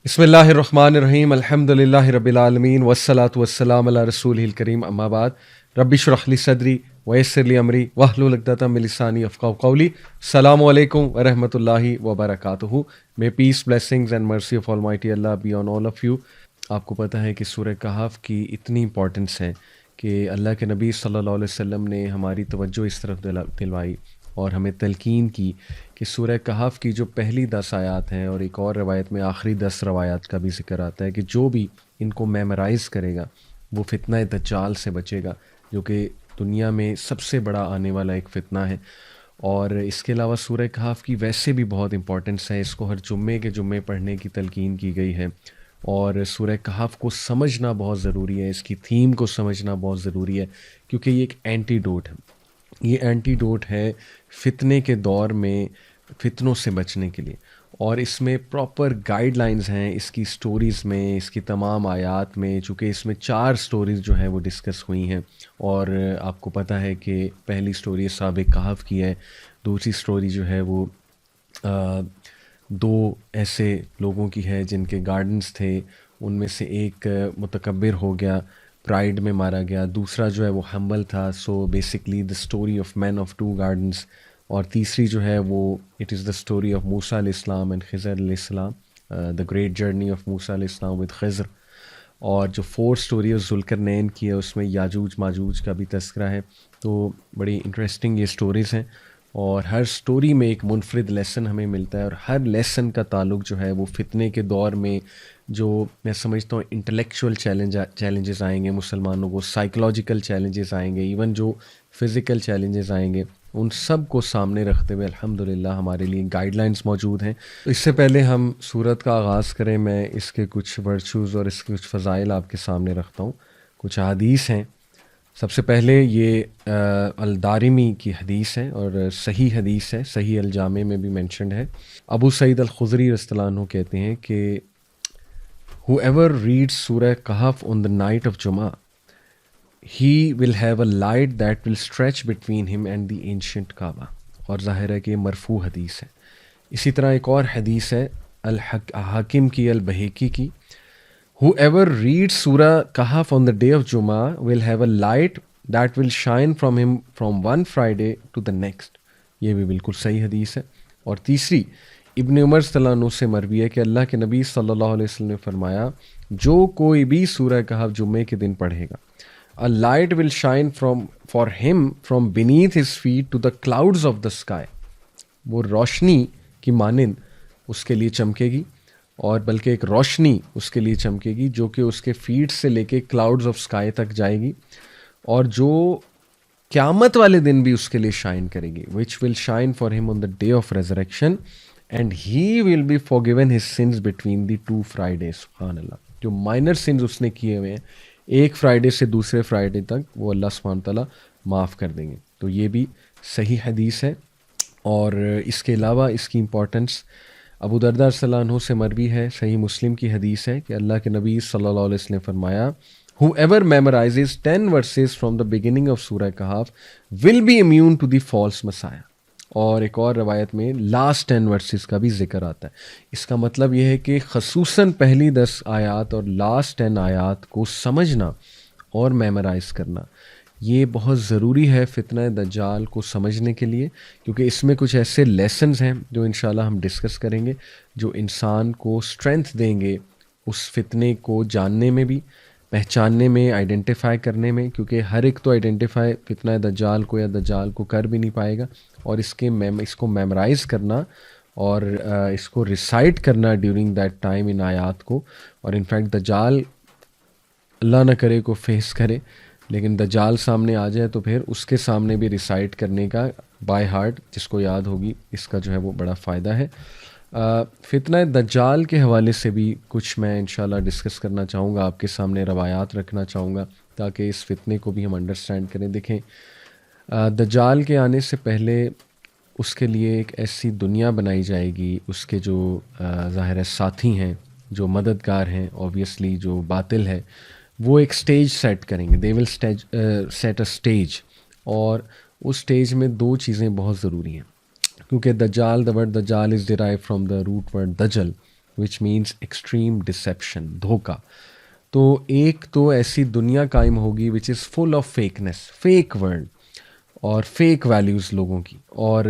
بسم اللہ الرحمن الرحیم الحمد للہ رب العالمین والصلاة والسلام علی رسولہ الکریم اما بعد رب اشرح لی صدری ویسر لی امری واحلل عقدۃ من لسانی یفقہوا قولی. السلام علیکم ورحمۃ اللہ وبرکاتہ. May peace, blessings and mercy of Almighty Allah be on all of you. آپ کو پتہ ہے کہ سورہ کہف کی اتنی امپورٹنس ہے کہ اللہ کے نبی صلی اللہ علیہ وسلم نے ہماری توجہ اس طرف دلوائی اور ہمیں تلقین کی کہ سورہ کہف کی جو پہلی 10 آیات ہیں، اور ایک اور روایت میں آخری 10 روایات کا بھی ذکر آتا ہے کہ جو بھی ان کو میمورائز کرے گا وہ فتنہ دجال سے بچے گا، جو کہ دنیا میں سب سے بڑا آنے والا ایک فتنہ ہے. اور اس کے علاوہ سورہ کہف کی ویسے بھی بہت امپورٹنس ہے، اس کو ہر جمعے کے جمعے پڑھنے کی تلقین کی گئی ہے. اور سورہ کہف کو سمجھنا بہت ضروری ہے، اس کی تھیم کو سمجھنا بہت ضروری ہے، کیونکہ یہ ایک اینٹی ڈوٹ ہے. یہ اینٹی ڈوٹ ہے فتنے کے دور میں فتنوں سے بچنے کے لیے، اور اس میں پراپر گائیڈ لائنز ہیں اس کی سٹوریز میں، اس کی تمام آیات میں. چونکہ اس میں 4 سٹوریز جو ہیں وہ ڈسکس ہوئی ہیں، اور آپ کو پتہ ہے کہ پہلی سٹوری اصحاب کہف کی ہے، دوسری سٹوری جو ہے وہ 2 ایسے لوگوں کی ہے جن کے گارڈنز تھے، ان میں سے ایک متکبر ہو گیا، پرائڈ میں مارا گیا، دوسرا جو ہے وہ ہمبل تھا. So basically the story of man of 2 gardens. اور تیسری جو ہے وہ it is the story of Musa علیہ السلام اینڈ خضر علیہ السلام، the great journey of Musa علیہ السلام ود خضر. اور جو 4 اسٹوری آف ذوالقرنین کی ہے اس میں یاجوج ماجوج کا بھی تذکرہ ہے. تو بڑی انٹرسٹنگ یہ اسٹوریز ہیں، اور ہر سٹوری میں ایک منفرد لیسن ہمیں ملتا ہے، اور ہر لیسن کا تعلق جو ہے وہ فتنے کے دور میں جو میں سمجھتا ہوں انٹلیکچوئل چیلنجز آئیں گے مسلمانوں کو، سائیکلوجیکل چیلنجز آئیں گے، ایون جو فزیکل چیلنجز آئیں گے، ان سب کو سامنے رکھتے ہوئے الحمدللہ ہمارے لیے گائیڈ لائنز موجود ہیں. اس سے پہلے ہم سورت کا آغاز کریں، میں اس کے کچھ ورچوز اور اس کے کچھ فضائل آپ کے سامنے رکھتا ہوں. کچھ احادیث ہیں. سب سے پہلے یہ الدارمی کی حدیث ہے اور صحیح حدیث ہے، صحیح الجامع میں بھی مینشنڈ ہے. ابو سعید الخدری رضی اللہ عنہ کہتے ہیں کہ whoever reads سورہ کہف on the night of Jum'ah, he will have a light that will stretch between him and the ancient Kaaba. اور ظاہر ہے کہ یہ مرفوع حدیث ہے. اسی طرح ایک اور حدیث ہے حاکم کی البہیقی کی، whoever reads Surah Kahf on the day of Jummah will have a light that will shine from him from one Friday to the next. یہ بھی بالکل صحیح حدیث ہے. اور تیسری ابن عمر صلی اللہ عنہ سے مروی ہے کہ اللہ کے نبی صلی اللہ علیہ وسلم نے فرمایا، جو کوئی بھی سورہ کہف جمعے کے دن پڑھے گا، a light will shine for him from beneath his feet to the clouds of the sky. وہ روشنی کی مانند اس کے لیے چمکے گی، اور بلکہ ایک روشنی اس کے لیے چمکے گی جو کہ اس کے فیٹ سے لے کے کلاؤڈز آف سکائی تک جائے گی، اور جو قیامت والے دن بھی اس کے لیے شائن کرے گی. which will shine for him on the day of resurrection and he will be forgiven his sins between the 2 Fridays. سبحان اللہ. جو مائنر سنز اس نے کیے ہوئے ہیں ایک فرائیڈے سے دوسرے فرائیڈے تک، وہ اللہ سبحانہ تعالیٰ معاف کر دیں گے. تو یہ بھی صحیح حدیث ہے. اور اس کے علاوہ اس کی امپورٹنس ابو درداء صلی اللہ عنہ سے مروی ہے، صحیح مسلم کی حدیث ہے کہ اللہ کے نبی صلی اللہ علیہ وسلم نے فرمایا، whoever memorizes 10 verses from the beginning of Surah Kahf will be immune to the false messiah. اور ایک اور روایت میں لاسٹ 10 ورسز کا بھی ذکر آتا ہے. اس کا مطلب یہ ہے کہ خصوصاً پہلی 10 آیات اور لاسٹ 10 آیات کو سمجھنا اور میمورائز کرنا یہ بہت ضروری ہے فتنہ دجال کو سمجھنے کے لیے، کیونکہ اس میں کچھ ایسے لیسنز ہیں جو انشاءاللہ ہم ڈسکس کریں گے، جو انسان کو اسٹرینتھ دیں گے اس فتنے کو جاننے میں بھی، پہچاننے میں، آئیڈینٹیفائی کرنے میں. کیونکہ ہر ایک تو آئیڈینٹیفائی فتنہ دجال کو یا دجال کو کر بھی نہیں پائے گا، اور اس کو میمورائز کرنا اور اس کو ریسائٹ کرنا ڈیورنگ دیٹ ٹائم ان آیات کو. اور انفیکٹ دجال اللہ نہ کرے کو فیس کرے، لیکن دجال سامنے آ جائے تو پھر اس کے سامنے بھی ریسائٹ کرنے کا بائی ہارٹ جس کو یاد ہوگی، اس کا جو ہے وہ بڑا فائدہ ہے. فتنہ دجال کے حوالے سے بھی کچھ میں انشاءاللہ ڈسکس کرنا چاہوں گا، آپ کے سامنے روایات رکھنا چاہوں گا تاکہ اس فتنے کو بھی ہم انڈرسٹینڈ کریں. دیکھیں، دجال کے آنے سے پہلے اس کے لیے ایک ایسی دنیا بنائی جائے گی، اس کے جو ظاہر ساتھی ہیں، جو مددگار ہیں، اوبیسلی جو باطل ہے، وہ ایک سٹیج سیٹ کریں گے. دے ول سیٹ اے سٹیج، اور اس سٹیج میں 2 چیزیں بہت ضروری ہیں، کیونکہ دجال، the word Dajjal is derive from the root word dajl, which means extreme deception, دھوکا. تو ایک تو ایسی دنیا قائم ہوگی وچ از فل آف فیکنیس، فیک ورلڈ اور فیک ویلیوز لوگوں کی، اور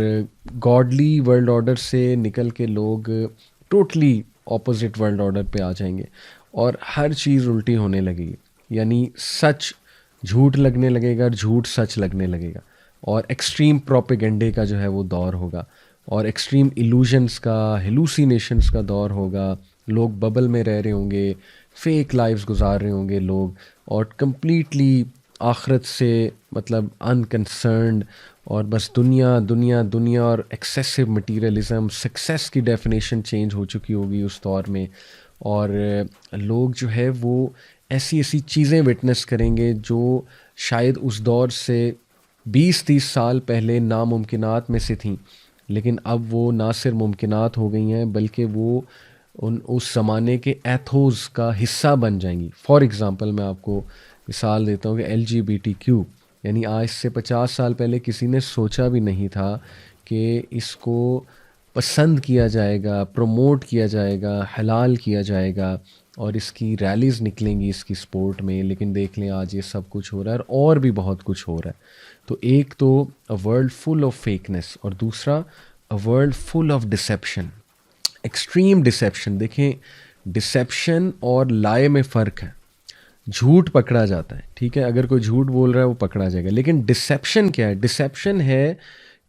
گاڈلی ورلڈ آرڈر سے نکل کے لوگ ٹوٹلی اپوزٹ ورلڈ آرڈر پہ آ جائیں گے، اور ہر چیز الٹی ہونے لگے گی. یعنی سچ جھوٹ لگنے لگے گا، جھوٹ سچ لگنے لگے گا، اور ایکسٹریم پروپیگنڈے کا جو ہے وہ دور ہوگا، اور ایکسٹریم ایلوژنس کا، ہیلوسینیشنس کا دور ہوگا. لوگ ببل میں رہ رہے ہوں گے، فیک لائفز گزار رہے ہوں گے لوگ، اور کمپلیٹلی آخرت سے مطلب انکنسرنڈ، اور بس دنیا دنیا دنیا، اور ایکسیسو مٹیریلزم، سکسیس کی ڈیفینیشن چینج ہو چکی ہوگی اس دور میں. اور لوگ جو ہے وہ ایسی ایسی چیزیں وٹنس کریں گے جو شاید اس دور سے 20-30 سال پہلے ناممکنات میں سے تھیں، لیکن اب وہ نہ صرف ممکنات ہو گئی ہیں بلکہ وہ اس زمانے کے ایتھوز کا حصہ بن جائیں گی. فار ایگزامپل میں آپ کو مثال دیتا ہوں کہ LGBTQ، یعنی آج سے 50 سال پہلے کسی نے سوچا بھی نہیں تھا کہ اس کو پسند کیا جائے گا، پروموٹ کیا جائے گا، حلال کیا جائے گا، اور اس کی ریلیز نکلیں گی اس کی سپورٹ میں. لیکن دیکھ لیں آج یہ سب کچھ ہو رہا ہے، اور بھی بہت کچھ ہو رہا ہے. تو ایک تو اے ورلڈ فل آف فیکنیس، اور دوسرا a world full of deception, extreme deception. دیکھیں ڈسیپشن اور لائے میں فرق ہے. جھوٹ پکڑا جاتا ہے، ٹھیک ہے، اگر کوئی جھوٹ بول رہا ہے وہ پکڑا جائے گا. لیکن ڈسیپشن کیا ہے؟ ڈسیپشن ہے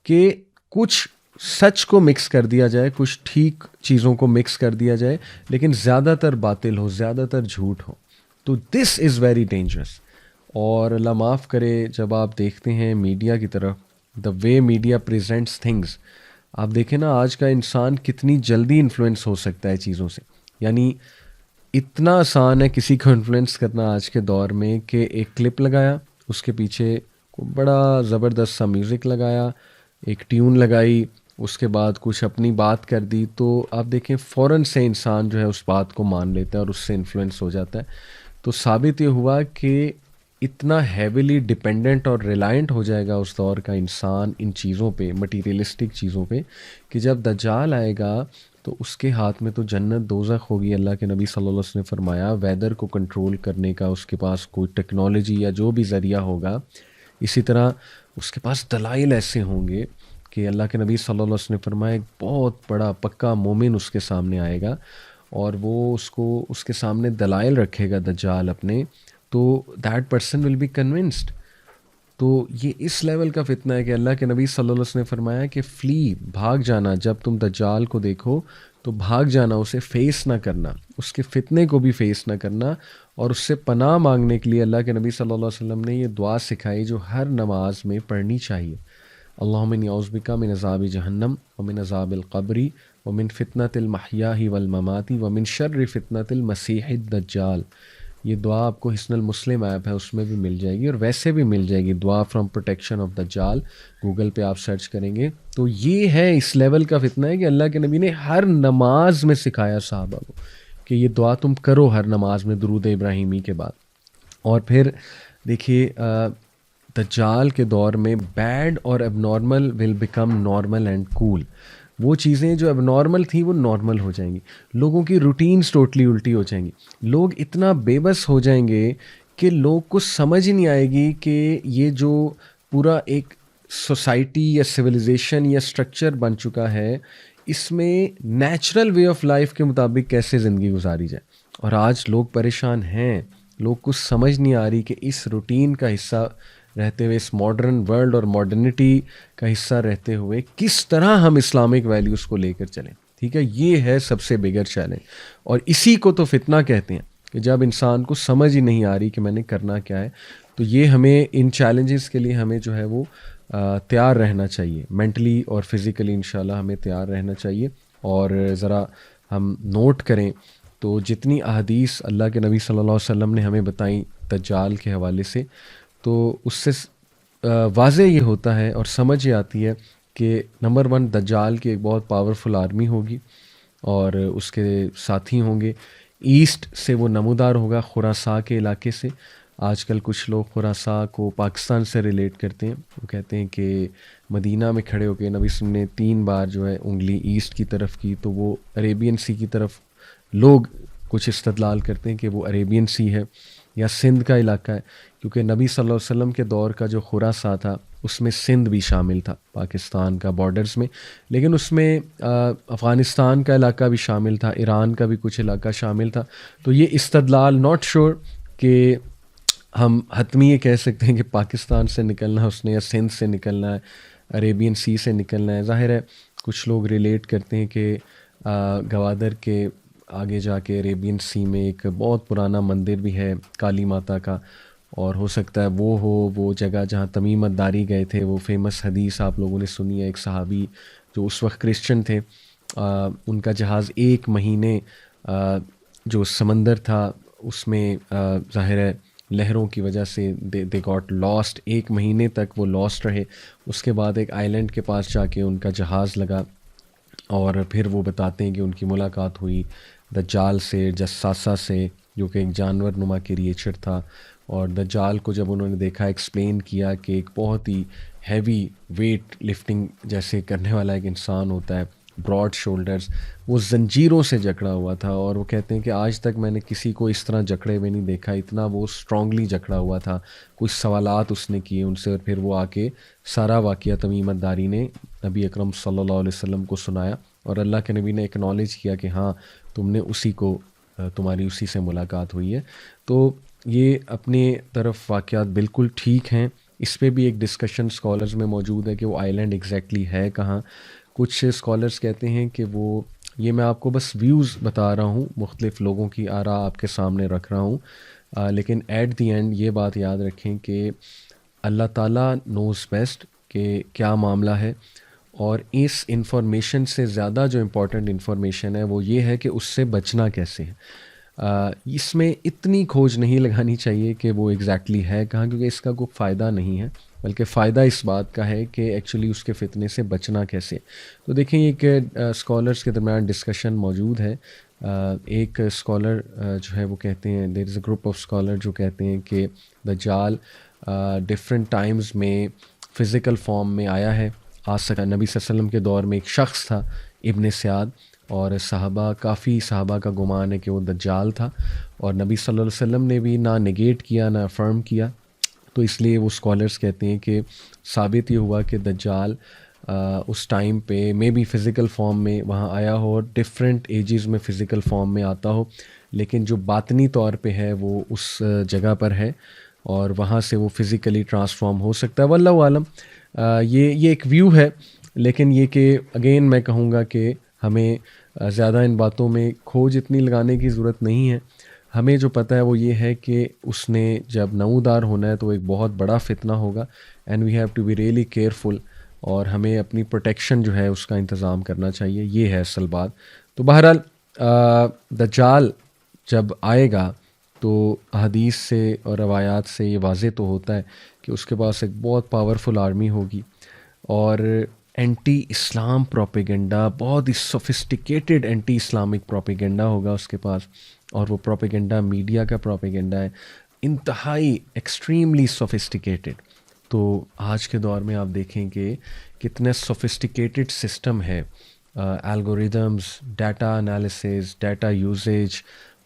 کہ کچھ سچ کو مکس کر دیا جائے، کچھ ٹھیک چیزوں کو مکس کر دیا جائے، لیکن زیادہ تر باطل ہو، زیادہ تر جھوٹ ہو. تو دس از ویری ڈینجرس. اور اللہ معاف کرے، جب آپ دیکھتے ہیں میڈیا کی طرف، دا وے میڈیا پریزنٹس تھنگس، آپ دیکھیں نا آج کا انسان کتنی جلدی انفلوئنس ہو سکتا ہے چیزوں سے. یعنی اتنا آسان ہے کسی کو انفلوئنس کرنا آج کے دور میں کہ ایک کلپ لگایا، اس کے پیچھے بڑا زبردست سا میوزک لگایا، ایک ٹیون لگائی، اس کے بعد کچھ اپنی بات کر دی، تو آپ دیکھیں فوراً سے انسان جو ہے اس بات کو مان لیتا ہے اور اس سے انفلوئنس ہو جاتا ہے. تو ثابت یہ ہوا کہ اتنا ہیویلی ڈپینڈنٹ اور ریلائنٹ ہو جائے گا اس دور کا انسان ان چیزوں پہ، مٹیریلسٹک چیزوں پہ، کہ جب دجال آئے گا تو اس کے ہاتھ میں تو جنت دوزخ ہوگی. اللہ کے نبی صلی اللہ علیہ وسلم نے فرمایا ویدر کو کنٹرول کرنے کا اس کے پاس کوئی ٹیکنالوجی یا جو بھی ذریعہ ہوگا. اسی طرح اس کے پاس دلائل ایسے ہوں گے کہ اللہ کے نبی صلی اللہ علیہ وسلم نے فرمایا ایک بہت بڑا پکا مومن اس کے سامنے آئے گا، اور وہ اس کے سامنے دلائل رکھے گا دجال اپنے، تو that person will be convinced. تو یہ اس لیول کا فتنہ ہے کہ اللہ کے نبی صلی اللہ علیہ وسلم نے فرمایا کہ فلی، بھاگ جانا، جب تم دجال کو دیکھو تو بھاگ جانا، اسے فیس نہ کرنا، اس کے فتنے کو بھی فیس نہ کرنا. اور اس سے پناہ مانگنے کے لیے اللہ کے نبی صلی اللہ علیہ وسلم نے یہ دعا سکھائی جو ہر نماز میں پڑھنی چاہیے. اللہم انی اعوذ بک من عذاب جہنم ومن عذاب القبر ومن فتنۃ المحیاء والممات ومن شر فتنۃ المسیح الدجال. یہ دعا آپ کو حسن المسلم ایپ ہے اس میں بھی مل جائے گی، اور ویسے بھی مل جائے گی، دعا فرام پروٹیکشن آف دجال، گوگل پہ آپ سرچ کریں گے. تو یہ ہے اس لیول کا فتنہ ہے کہ اللہ کے نبی نے ہر نماز میں سکھایا صحابہ کو کہ یہ دعا تم کرو ہر نماز میں درود ابراہیمی کے بعد. اور پھر دیکھیے دجال کے دور میں بیڈ اور اب normal will become normal and cool. وہ چیزیں جو اب نارمل تھیں وہ نارمل ہو جائیں گی، لوگوں کی روٹینز ٹوٹلی الٹی ہو جائیں گی. لوگ اتنا بے بس ہو جائیں گے کہ لوگ کو سمجھ ہی نہیں آئے گی کہ یہ جو پورا ایک سوسائٹی یا سویلائزیشن یا اسٹرکچر بن چکا ہے، اس میں نیچرل وے آف لائف کے مطابق کیسے زندگی گزاری جائے. اور آج لوگ پریشان ہیں، لوگ کو سمجھ نہیں آ رہی کہ اس روٹین کا حصہ رہتے ہوئے، اس ماڈرن ورلڈ اور ماڈرنٹی کا حصہ رہتے ہوئے کس طرح ہم اسلامک ویلیوز کو لے کر چلیں. ٹھیک ہے، یہ ہے سب سے بگر چیلنج، اور اسی کو تو فتنہ کہتے ہیں کہ جب انسان کو سمجھ ہی نہیں آ رہی کہ میں نے کرنا کیا ہے. تو یہ ہمیں ان چیلنجز کے لیے ہمیں جو ہے وہ تیار رہنا چاہیے، مینٹلی اور فزیکلی انشاءاللہ ہمیں تیار رہنا چاہیے. اور ذرا ہم نوٹ کریں تو جتنی احادیث اللہ کے نبی صلی اللہ علیہ وسلم نے ہمیں بتائیں دجال کے حوالے سے، تو اس سے واضح یہ ہوتا ہے اور سمجھ یہ آتی ہے کہ نمبر 1 دجال کی ایک بہت پاورفل آرمی ہوگی اور اس کے ساتھی ہوں گے. ایسٹ سے وہ نمودار ہوگا، خراساں کے علاقے سے. آج کل کچھ لوگ خراساں کو پاکستان سے ریلیٹ کرتے ہیں، وہ کہتے ہیں کہ مدینہ میں کھڑے ہو کے نبی صلی اللہ علیہ وسلم نے 3 بار جو ہے انگلی ایسٹ کی طرف کی تو وہ عریبین سی کی طرف لوگ کچھ استدلال کرتے ہیں کہ وہ عریبین سی ہے یا سندھ کا علاقہ ہے، کیونکہ نبی صلی اللہ علیہ وسلم کے دور کا جو خراساں تھا اس میں سندھ بھی شامل تھا پاکستان کا بارڈرز میں، لیکن اس میں افغانستان کا علاقہ بھی شامل تھا، ایران کا بھی کچھ علاقہ شامل تھا. تو یہ استدلال ناٹ شور کہ ہم حتمی یہ کہہ سکتے ہیں کہ پاکستان سے نکلنا ہے اس نے یا سندھ سے نکلنا ہے، عریبین سی سے نکلنا ہے. ظاہر ہے کچھ لوگ ریلیٹ کرتے ہیں کہ گوادر کے آگے جا کے عریبین سی میں ایک بہت پرانا مندر بھی ہے کالی ماتا کا، اور ہو سکتا ہے وہ ہو وہ جگہ جہاں تمیمت داری گئے تھے. وہ فیمس حدیث آپ لوگوں نے سنی ہے، ایک صحابی جو اس وقت کرسچن تھے، ان کا جہاز ایک مہینے جو سمندر تھا اس میں ظاہر ہے لہروں کی وجہ سے دے گاٹ لاسٹ، ایک مہینے تک وہ لاسٹ رہے. اس کے بعد ایک آئی لینڈ کے پاس جا کے ان کا جہاز لگا، اور پھر وہ بتاتے ہیں کہ ان کی ملاقات ہوئی دجال سے، جساسہ سے، جو کہ ایک جانور نما کریچر تھا. اور دجال کو جب انہوں نے دیکھا، ایکسپلین کیا کہ ایک بہت ہی ہیوی ویٹ لفٹنگ جیسے کرنے والا ایک انسان ہوتا ہے، براڈ شولڈرز، وہ زنجیروں سے جکڑا ہوا تھا. اور وہ کہتے ہیں کہ آج تک میں نے کسی کو اس طرح جکڑے ہوئے نہیں دیکھا، اتنا وہ اسٹرانگلی جکڑا ہوا تھا. کچھ سوالات اس نے کیے ان سے، اور پھر وہ آ کے سارا واقعہ تمیمت داری نے نبی اکرم صلی اللہ علیہ وسلم کو سنایا، اور اللہ کے نبی نے اکنالج کیا کہ ہاں تم نے اسی کو، تمہاری اسی سے ملاقات ہوئی ہے. تو یہ اپنے طرف واقعات بالکل ٹھیک ہیں. اس پہ بھی ایک ڈسکشن اسکالرز میں موجود ہے کہ وہ آئی لینڈ ایگزیکٹلی ہے کہاں. کچھ اسکالرز کہتے ہیں کہ وہ، یہ میں آپ کو بس ویوز بتا رہا ہوں، مختلف لوگوں کی آراء آپ کے سامنے رکھ رہا ہوں، لیکن ایٹ دی اینڈ یہ بات یاد رکھیں کہ اللہ تعالیٰ نوز بیسٹ کہ کیا معاملہ ہے. اور اس انفارمیشن سے زیادہ جو امپورٹنٹ انفارمیشن ہے وہ یہ ہے کہ اس سے بچنا کیسے ہے. اس میں اتنی کھوج نہیں لگانی چاہیے کہ وہ ایگزیکٹلی ہے کہاں، کیونکہ اس کا کوئی فائدہ نہیں ہے، بلکہ فائدہ اس بات کا ہے کہ ایکچولی اس کے فتنے سے بچنا کیسے. تو دیکھیں ایک اسکالرس کے درمیان ڈسکشن موجود ہے. ایک اسکالر جو ہے وہ کہتے ہیں، دیر از اے گروپ آف اسکالر جو کہتے ہیں کہ دجال ڈفرینٹ ٹائمز میں فزیکل فارم میں آیا ہے، آ سکا. نبی صلی اللہ علیہ وسلم کے دور میں ایک شخص تھا ابن سیاد، اور کافی صحابہ کا گمان ہے کہ وہ دجال تھا، اور نبی صلی اللہ علیہ وسلم نے بھی نہ نگیٹ کیا نہ افرم کیا. تو اس لیے وہ اسکالرس کہتے ہیں کہ ثابت یہ ہوا کہ دجال اس ٹائم پہ مے بی فزیکل فارم میں وہاں آیا ہو، اور ڈفرینٹ ایجز میں فزیکل فارم میں آتا ہو، لیکن جو باطنی طور پہ ہے وہ اس جگہ پر ہے، اور وہاں سے وہ فزیکلی ٹرانسفارم ہو سکتا ہے. واللہ عالم. یہ ایک ویو ہے، لیکن یہ کہ اگین میں کہوں گا کہ ہمیں زیادہ ان باتوں میں کھوج اتنی لگانے کی ضرورت نہیں ہے. ہمیں جو پتہ ہے وہ یہ ہے کہ اس نے جب نمودار ہونا ہے تو ایک بہت بڑا فتنہ ہوگا، and we have to be really careful, اور ہمیں اپنی پروٹیکشن جو ہے اس کا انتظام کرنا چاہیے. یہ ہے اصل بات. تو بہرحال دجال جب آئے گا تو حدیث سے اور روایات سے یہ واضح تو ہوتا ہے کہ اس کے پاس ایک بہت پاورفل آرمی ہوگی، اور اینٹی اسلام پروپیگنڈا، بہت ہی سوفسٹیکیٹڈ اینٹی اسلامک پروپیگنڈا ہوگا اس کے پاس. اور وہ پروپیگنڈا میڈیا کا پروپیگنڈا ہے، انتہائی ایکسٹریملی سوفسٹیکیٹڈ. تو آج کے دور میں آپ دیکھیں کہ کتنے سوفسٹیکیٹڈ سسٹم ہے، algorithms, data analysis, data usage,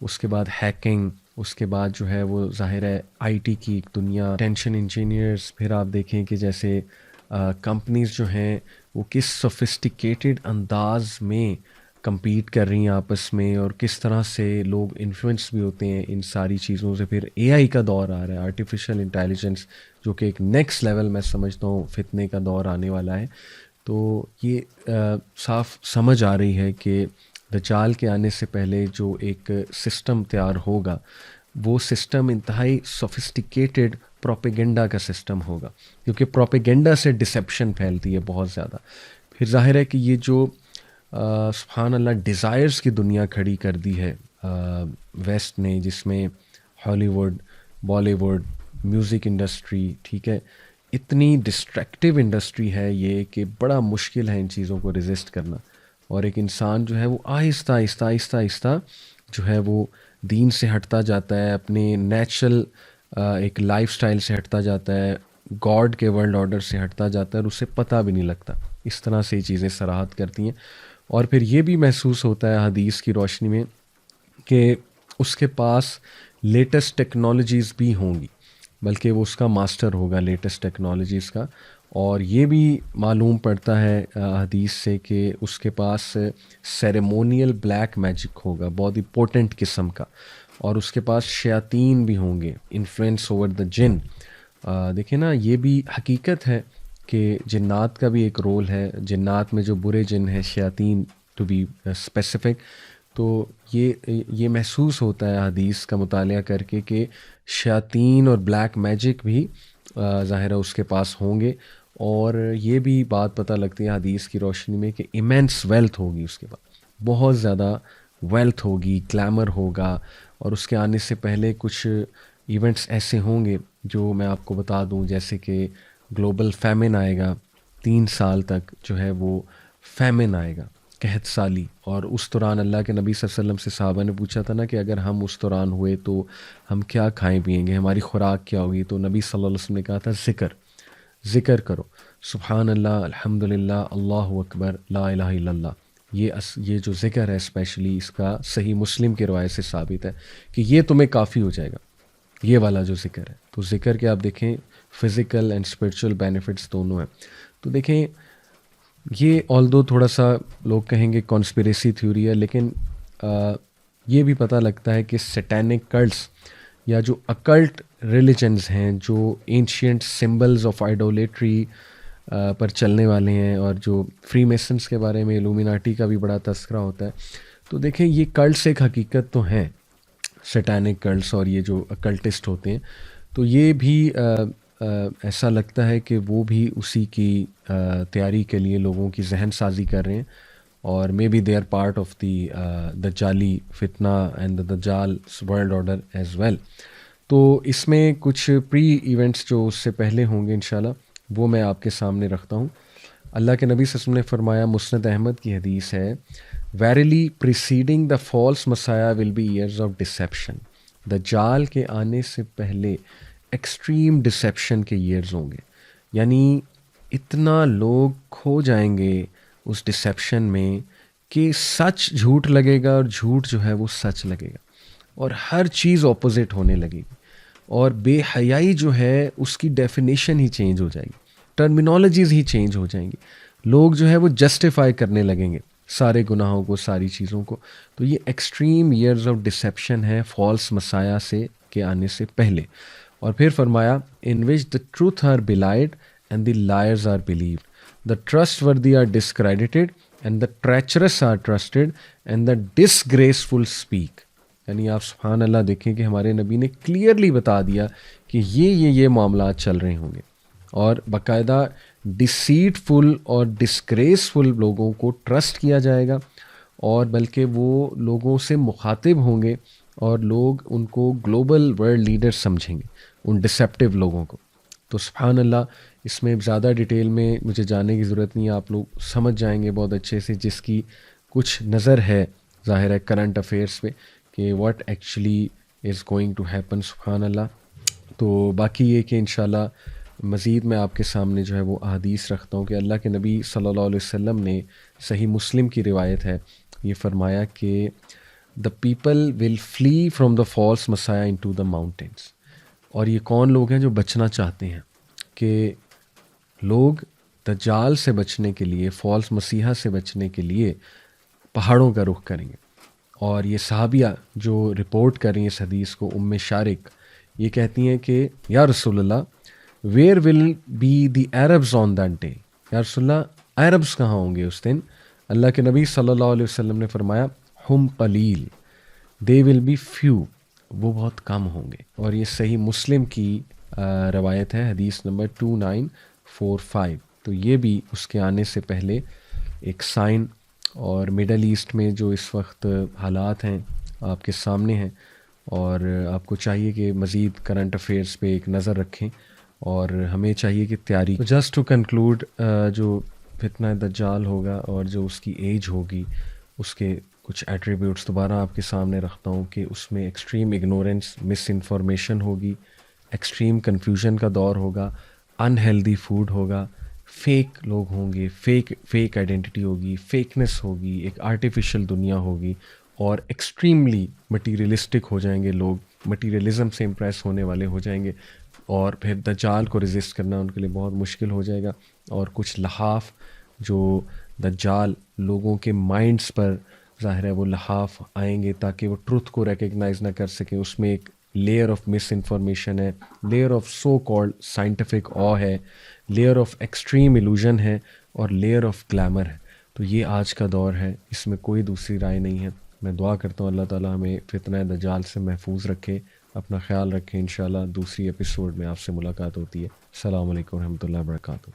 اس کے بعد ہیکنگ، اس کے بعد جو ہے وہ ظاہر ہے آئی ٹی کی ایک دنیا، ٹینشن انجینئرز. پھر آپ دیکھیں کہ جیسے کمپنیز جو ہیں وہ کس سوفسٹیکیٹڈ انداز میں کمپیٹ کر رہی ہیں آپس میں، اور کس طرح سے لوگ انفلوئنس بھی ہوتے ہیں ان ساری چیزوں سے. پھر اے آئی کا دور آ رہا ہے، آرٹیفیشل انٹیلیجنس، جو کہ ایک نیکسٹ لیول میں سمجھتا ہوں فتنے کا دور آنے والا ہے. تو یہ صاف سمجھ آ رہی ہے کہ دجال کے آنے سے پہلے جو ایک سسٹم تیار ہوگا وہ سسٹم انتہائی سوفسٹیکیٹڈ پروپیگنڈا کا سسٹم ہوگا، کیونکہ پروپیگنڈا سے ڈسیپشن پھیلتی ہے بہت زیادہ. پھر ظاہر ہے کہ یہ جو سبحان اللہ ڈیزائرز کی دنیا کھڑی کر دی ہے ویسٹ نے، جس میں Hollywood, Bollywood, music industry, ٹھیک ہے، اتنی ڈسٹریکٹیو انڈسٹری ہے یہ کہ بڑا مشکل ہے ان چیزوں کو ریزسٹ کرنا. اور ایک انسان جو ہے وہ آہستہ آہستہ آہستہ آہستہ جو ہے وہ دین سے ہٹتا جاتا ہے، اپنے نیچرل ایک لائف سٹائل سے ہٹتا جاتا ہے، گاڈ کے ورلڈ آرڈر سے ہٹتا جاتا ہے، اور اسے پتہ بھی نہیں لگتا. اس طرح سے یہ چیزیں صراحت کرتی ہیں. اور پھر یہ بھی محسوس ہوتا ہے حدیث کی روشنی میں کہ اس کے پاس لیٹسٹ ٹیکنالوجیز بھی ہوں گی، بلکہ وہ اس کا ماسٹر ہوگا لیٹسٹ ٹیکنالوجیز کا. اور یہ بھی معلوم پڑتا ہے حدیث سے کہ اس کے پاس سیریمونیل بلیک میجک ہوگا، بہت امپورٹنٹ قسم کا. اور اس کے پاس شیاطین بھی ہوں گے، انفلوئنس اوور دا جن. دیکھیں نا، یہ بھی حقیقت ہے کہ جنات کا بھی ایک رول ہے. جنات میں جو برے جن ہیں، شیاطین ٹو بی اسپیسیفک، تو یہ محسوس ہوتا ہے حدیث کا مطالعہ کر کے کہ شیاطین اور بلیک میجک بھی ظاہرہ اس کے پاس ہوں گے. اور یہ بھی بات پتہ لگتی ہے حدیث کی روشنی میں کہ ایمینس ویلتھ ہوگی اس کے پاس، بہت زیادہ ویلتھ ہوگی، گلیمر ہوگا. اور اس کے آنے سے پہلے کچھ ایونٹس ایسے ہوں گے جو میں آپ کو بتا دوں، جیسے کہ گلوبل فیمن آئے گا، 3 سال تک جو ہے وہ فیمن آئے گا، قحط سالی. اور اس دوران اللہ کے نبی صلی اللہ علیہ وسلم سے صحابہ نے پوچھا تھا نا کہ اگر ہم اس دوران ہوئے تو ہم کیا کھائیں پئیں گے، ہماری خوراک کیا ہوگی؟ تو نبی صلی اللہ علیہ وسلم نے کہا تھا ذکر کرو، سبحان اللہ، الحمد للہ، اللہ اکبر، لا الہ الا اللہ. یہ جو ذکر ہے اسپیشلی، اس کا صحیح مسلم کی روایت سے ثابت ہے کہ یہ تمہیں کافی ہو جائے گا، یہ والا جو ذکر ہے. تو ذکر کے آپ دیکھیں فزیکل اینڈ اسپرچول بینیفٹس دونوں ہیں. تو دیکھیں یہ آلدو تھوڑا سا لوگ کہیں گے کانسپریسی تھیوری ہے، لیکن یہ بھی پتہ لگتا ہے کہ سیٹینک کلٹس یا جو اکلٹ ریلیجنز ہیں، جو اینشینٹ سمبلز آف آئیڈولیٹری پر چلنے والے ہیں، اور جو فری میسنس کے بارے میں الومیناٹی کا بھی بڑا تذکرہ ہوتا ہے. تو دیکھیں یہ کلٹس ایک حقیقت تو ہیں، سیٹینک کلٹس اور یہ جو اکلٹسٹ ہوتے ہیں. تو یہ بھی ایسا لگتا ہے کہ وہ بھی اسی کی تیاری کے لیے لوگوں کی ذہن سازی کر رہے ہیں. اور may be they are part of the دجالی فتنہ اینڈ دا دجال ورلڈ آرڈر ایز ویل. تو اس میں کچھ پری ایونٹس جو اس سے پہلے ہوں گے انشاءاللہ وہ میں آپ کے سامنے رکھتا ہوں. اللہ کے نبی صلی اللہ علیہ وسلم نے فرمایا، مسند احمد کی حدیث ہے، verily preceding the false messiah will be years of deception. دجال کے آنے سے پہلے ایکسٹریم ڈسیپشن کے ایئرز ہوں گے، یعنی اتنا لوگ کھو جائیں گے اس ڈسیپشن میں کہ سچ جھوٹ لگے گا اور جھوٹ جو ہے وہ سچ لگے گا، اور ہر چیز اپوزٹ ہونے لگے گی. اور بے حیائی جو ہے اس کی ڈیفینیشن ہی چینج ہو جائے گی، ٹرمینالوجیز ہی چینج ہو جائیں گی. لوگ جو ہے وہ جسٹیفائی کرنے لگیں گے سارے گناہوں کو، ساری چیزوں کو. تو یہ ایکسٹریم ایئرز آف ڈسیپشن ہے فالس مسایا سے کے آنے سے پہلے. اور پھر فرمایا، in which the truth are belied and the liars are believed, the trustworthy are discredited and the treacherous are trusted and the disgraceful speak. یعنی آپ سبحان اللہ دیکھیں کہ ہمارے نبی نے کلیئرلی بتا دیا کہ یہ معاملات چل رہے ہوں گے، اور باقاعدہ ڈسیٹفل اور ڈسگریسفل لوگوں کو ٹرسٹ کیا جائے گا، اور بلکہ وہ لوگوں سے مخاطب ہوں گے اور لوگ ان کو گلوبل ورلڈ لیڈر سمجھیں گے، ان ڈسیپٹیو لوگوں کو. تو سبحان اللہ، اس میں زیادہ ڈیٹیل میں مجھے جاننے کی ضرورت نہیں ہے، آپ لوگ سمجھ جائیں گے بہت اچھے سے، جس کی کچھ نظر ہے ظاہر ہے کرنٹ افیئرس پہ کہ what actually is going to happen. سبحان اللہ. تو باقی یہ کہ انشاءاللہ مزید میں آپ کے سامنے جو ہے وہ احادیث رکھتا ہوں کہ اللہ کے نبی صلی اللہ علیہ وسلم نے، صحیح مسلم کی روایت ہے، یہ فرمایا کہ the people will flee from the false messiah into the mountains. اور یہ کون لوگ ہیں جو بچنا چاہتے ہیں؟ کہ لوگ دجال سے بچنے کے لیے، فالس مسیحا سے بچنے کے لیے پہاڑوں کا رخ کریں گے. اور یہ صحابیہ جو رپورٹ کر رہی ہیں اس حدیث کو، ام شارق، یہ کہتی ہیں کہ یا رسول اللہ، where will be the Arabs on that day? یا رسول اللہ، عربز کہاں ہوں گے اس دن؟ اللہ کے نبی صلی اللہ علیہ وسلم نے فرمایا، ہم قلیل، دے ول بی فیو، وہ بہت کم ہوں گے. اور یہ صحیح مسلم کی روایت ہے، حدیث نمبر 2945. تو یہ بھی اس کے آنے سے پہلے ایک سائن. اور مڈل ایسٹ میں جو اس وقت حالات ہیں آپ کے سامنے ہیں، اور آپ کو چاہیے کہ مزید کرنٹ افیئرس پہ ایک نظر رکھیں، اور ہمیں چاہیے کہ تیاری. جسٹ ٹو کنکلوڈ، جو فتنہ دجال ہوگا اور جو اس کی ایج ہوگی، اس کے کچھ ایٹریبیوٹس دوبارہ آپ کے سامنے رکھتا ہوں کہ اس میں ایکسٹریم اگنورنس، مس انفارمیشن ہوگی، ایکسٹریم کنفیوژن کا دور ہوگا، ان ہیلدی فوڈ ہوگا، فیک لوگ ہوں گے، فیک آئیڈینٹی ہوگی، فیکنس ہوگی، ایک آرٹیفیشل دنیا ہوگی، اور ایکسٹریملی مٹیریلسٹک ہو جائیں گے لوگ, مٹیریلزم سے امپریس ہونے والے ہو جائیں گے, اور پھر دجال کو ریزسٹ کرنا ان کے لیے بہت مشکل ہو جائے گا. اور کچھ لحاف جو دجال لوگوں کے مائنڈز پر ظاہر ہے وہ لحاف آئیں گے تاکہ وہ ٹروتھ کو ریکگنائز نہ کر سکیں. اس میں ایک لیئر آف مس انفارمیشن ہے, layer of so called scientific آ ہے, لیئر آف ایکسٹریم ایلوژن ہے, اور لیئر آف گلیمر ہے. تو یہ آج کا دور ہے, اس میں کوئی دوسری رائے نہیں ہے. میں دعا کرتا ہوں اللہ تعالیٰ ہمیں فتنہ دجال سے محفوظ رکھے. اپنا خیال رکھیں. انشاءاللہ دوسری ایپیسوڈ میں آپ سے ملاقات ہوتی ہے. السلام علیکم ورحمۃ اللہ وبرکاتہ.